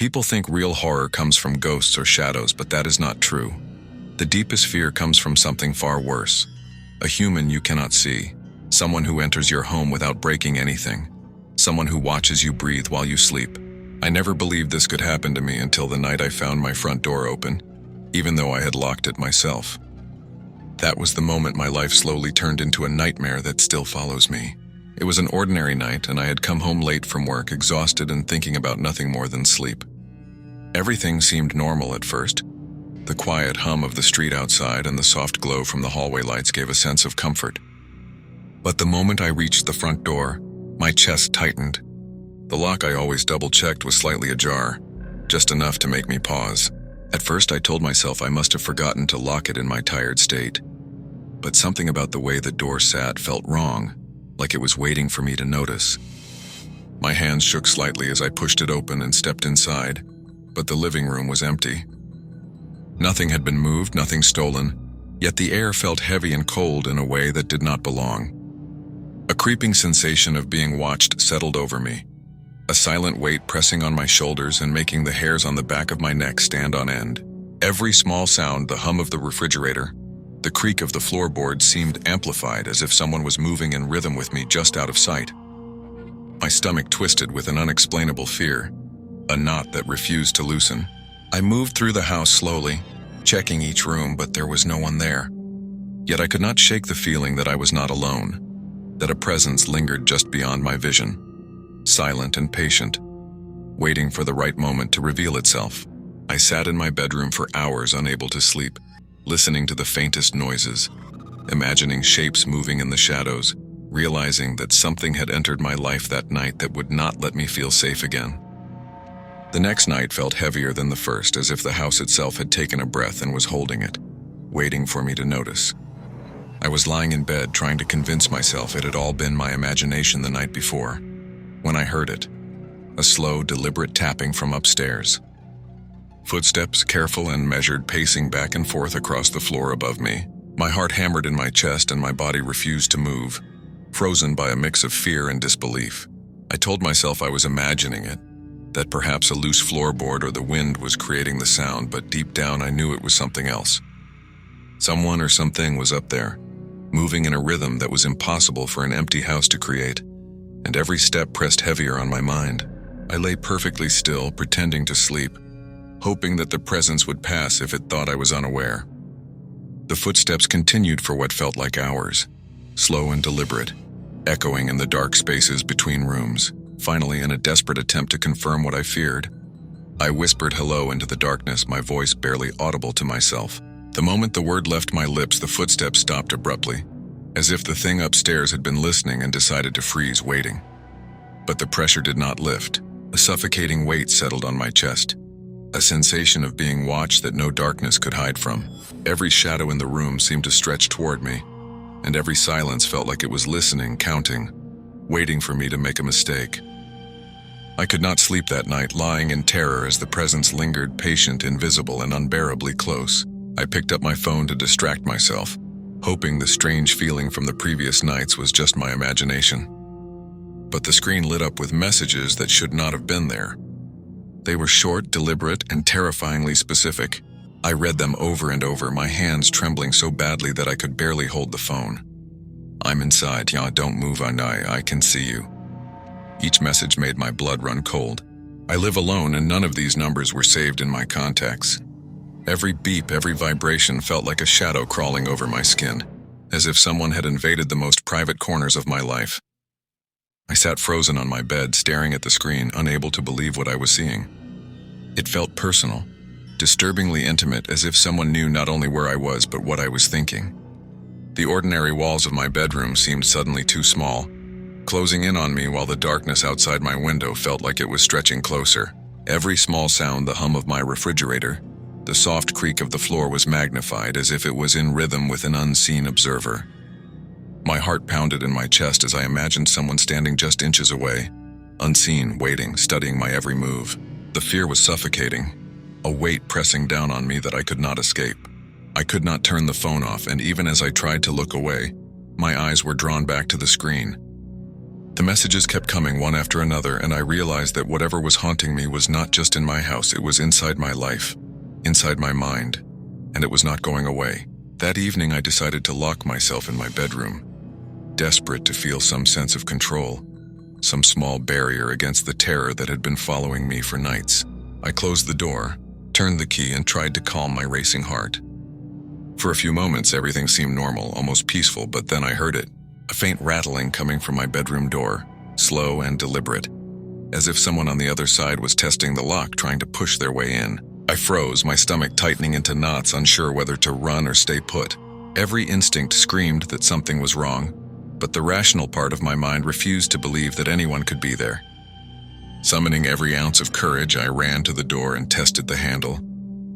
People think real horror comes from ghosts or shadows, but that is not true. The deepest fear comes from something far worse. A human you cannot see. Someone who enters your home without breaking anything. Someone who watches you breathe while you sleep. I never believed this could happen to me until the night I found my front door open, even though I had locked it myself. That was the moment my life slowly turned into a nightmare that still follows me. It was an ordinary night, and I had come home late from work, exhausted and thinking about nothing more than sleep. Everything seemed normal at first. The quiet hum of the street outside and the soft glow from the hallway lights gave a sense of comfort. But the moment I reached the front door, my chest tightened. The lock I always double-checked was slightly ajar, just enough to make me pause. At first I told myself I must have forgotten to lock it in my tired state. But something about the way the door sat felt wrong, like it was waiting for me to notice. My hands shook slightly as I pushed it open and stepped inside, but the living room was empty. Nothing had been moved, nothing stolen, yet the air felt heavy and cold in a way that did not belong. A creeping sensation of being watched settled over me, a silent weight pressing on my shoulders and making the hairs on the back of my neck stand on end. Every small sound, the hum of the refrigerator, the creak of the floorboards seemed amplified, as if someone was moving in rhythm with me just out of sight. My stomach twisted with an unexplainable fear, a knot that refused to loosen. I moved through the house slowly, checking each room, but there was no one there. Yet I could not shake the feeling that I was not alone, that a presence lingered just beyond my vision, silent and patient, waiting for the right moment to reveal itself. I sat in my bedroom for hours, unable to sleep, listening to the faintest noises, imagining shapes moving in the shadows, realizing that something had entered my life that night that would not let me feel safe again. The next night felt heavier than the first, as if the house itself had taken a breath and was holding it, waiting for me to notice. I was lying in bed trying to convince myself it had all been my imagination the night before, when I heard it, a slow, deliberate tapping from upstairs. Footsteps, careful and measured, pacing back and forth across the floor above me. My heart hammered in my chest and my body refused to move, frozen by a mix of fear and disbelief. I told myself I was imagining it, that perhaps a loose floorboard or the wind was creating the sound, but deep down I knew it was something else. Someone or something was up there, moving in a rhythm that was impossible for an empty house to create, and every step pressed heavier on my mind. I lay perfectly still, pretending to sleep, hoping that the presence would pass if it thought I was unaware. The footsteps continued for what felt like hours, slow and deliberate, echoing in the dark spaces between rooms. Finally, in a desperate attempt to confirm what I feared, I whispered hello into the darkness, my voice barely audible to myself. The moment the word left my lips, the footsteps stopped abruptly, as if the thing upstairs had been listening and decided to freeze, waiting. But the pressure did not lift. A suffocating weight settled on my chest, a sensation of being watched that no darkness could hide from. Every shadow in the room seemed to stretch toward me, and every silence felt like it was listening, counting, waiting for me to make a mistake. I could not sleep that night, lying in terror as the presence lingered, patient, invisible, and unbearably close. I picked up my phone to distract myself, hoping the strange feeling from the previous nights was just my imagination. But the screen lit up with messages that should not have been there. They were short, deliberate, and terrifyingly specific. I read them over and over, my hands trembling so badly that I could barely hold the phone. "I'm inside. Yeah, don't move. I can see you." Each message made my blood run cold. I live alone, and none of these numbers were saved in my contacts. Every beep, every vibration felt like a shadow crawling over my skin, as if someone had invaded the most private corners of my life. I sat frozen on my bed, staring at the screen, unable to believe what I was seeing. It felt personal, disturbingly intimate, as if someone knew not only where I was but what I was thinking. The ordinary walls of my bedroom seemed suddenly too small, closing in on me, while the darkness outside my window felt like it was stretching closer. Every small sound, the hum of my refrigerator, the soft creak of the floor, was magnified, as if it was in rhythm with an unseen observer. My heart pounded in my chest as I imagined someone standing just inches away, unseen, waiting, studying my every move. The fear was suffocating, a weight pressing down on me that I could not escape. I could not turn the phone off, and even as I tried to look away, my eyes were drawn back to the screen. The messages kept coming one after another, and I realized that whatever was haunting me was not just in my house, it was inside my life, inside my mind, and it was not going away. That evening I decided to lock myself in my bedroom, desperate to feel some sense of control, some small barrier against the terror that had been following me for nights. I closed the door, turned the key, and tried to calm my racing heart. For a few moments everything seemed normal, almost peaceful, but then I heard it. A faint rattling coming from my bedroom door, slow and deliberate, as if someone on the other side was testing the lock, trying to push their way in. I froze, my stomach tightening into knots, unsure whether to run or stay put. Every instinct screamed that something was wrong, but the rational part of my mind refused to believe that anyone could be there. Summoning every ounce of courage, I ran to the door and tested the handle,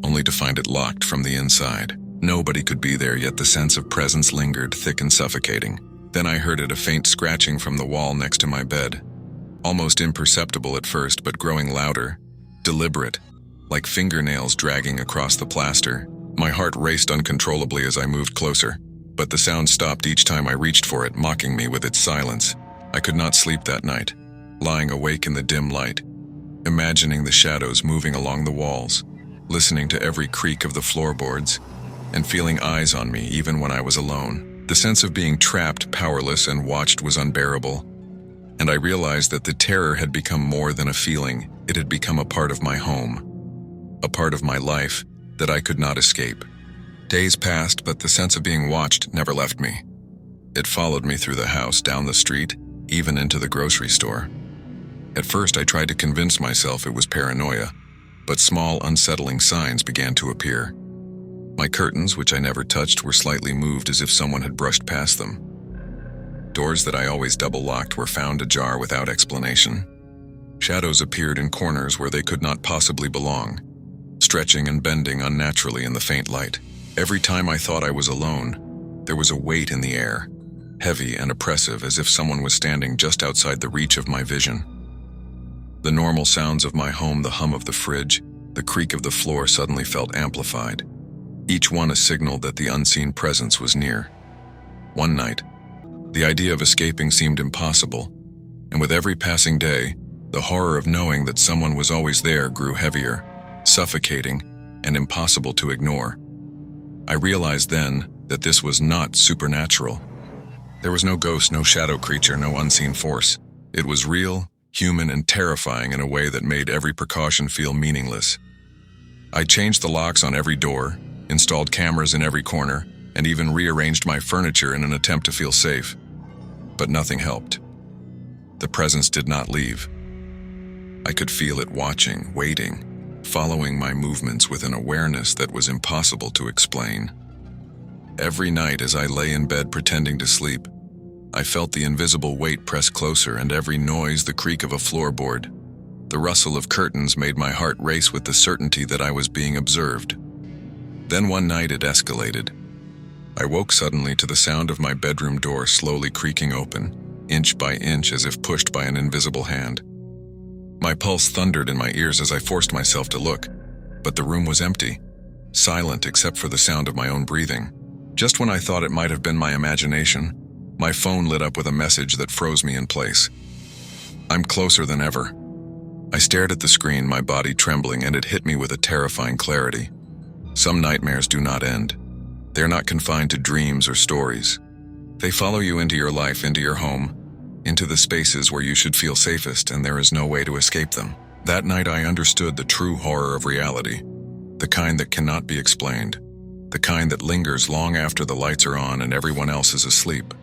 only to find it locked from the inside. Nobody could be there, yet the sense of presence lingered, thick and suffocating. Then I heard a faint scratching from the wall next to my bed, almost imperceptible at first, but growing louder, deliberate, like fingernails dragging across the plaster. My heart raced uncontrollably as I moved closer, but the sound stopped each time I reached for it, mocking me with its silence. I could not sleep that night, lying awake in the dim light, imagining the shadows moving along the walls, listening to every creak of the floorboards, and feeling eyes on me even when I was alone. The sense of being trapped, powerless, and watched was unbearable, and I realized that the terror had become more than a feeling. It had become a part of my home, a part of my life that I could not escape. Days passed, but the sense of being watched never left me. It followed me through the house, down the street, even into the grocery store. At first, I tried to convince myself it was paranoia, but small, unsettling signs began to appear. My curtains, which I never touched, were slightly moved as if someone had brushed past them. Doors that I always double-locked were found ajar without explanation. Shadows appeared in corners where they could not possibly belong, stretching and bending unnaturally in the faint light. Every time I thought I was alone, there was a weight in the air, heavy and oppressive, as if someone was standing just outside the reach of my vision. The normal sounds of my home, the hum of the fridge, the creak of the floor, suddenly felt amplified, each one a signal that the unseen presence was near. One night, the idea of escaping seemed impossible, and with every passing day, the horror of knowing that someone was always there grew heavier, suffocating, and impossible to ignore. I realized then that this was not supernatural. There was no ghost, no shadow creature, no unseen force. It was real, human, and terrifying in a way that made every precaution feel meaningless. I changed the locks on every door, installed cameras in every corner, and even rearranged my furniture in an attempt to feel safe. But nothing helped. The presence did not leave. I could feel it watching, waiting, following my movements with an awareness that was impossible to explain. Every night as I lay in bed pretending to sleep, I felt the invisible weight press closer, and every noise, the creak of a floorboard, the rustle of curtains, made my heart race with the certainty that I was being observed. Then one night it escalated. I woke suddenly to the sound of my bedroom door slowly creaking open, inch by inch, as if pushed by an invisible hand. My pulse thundered in my ears as I forced myself to look, but the room was empty, silent except for the sound of my own breathing. Just when I thought it might have been my imagination, my phone lit up with a message that froze me in place. "I'm closer than ever." I stared at the screen, my body trembling, and it hit me with a terrifying clarity. Some nightmares do not end. They're not confined to dreams or stories. They follow you into your life, into your home, into the spaces where you should feel safest, and there is no way to escape them. That night I understood the true horror of reality, the kind that cannot be explained, the kind that lingers long after the lights are on and everyone else is asleep.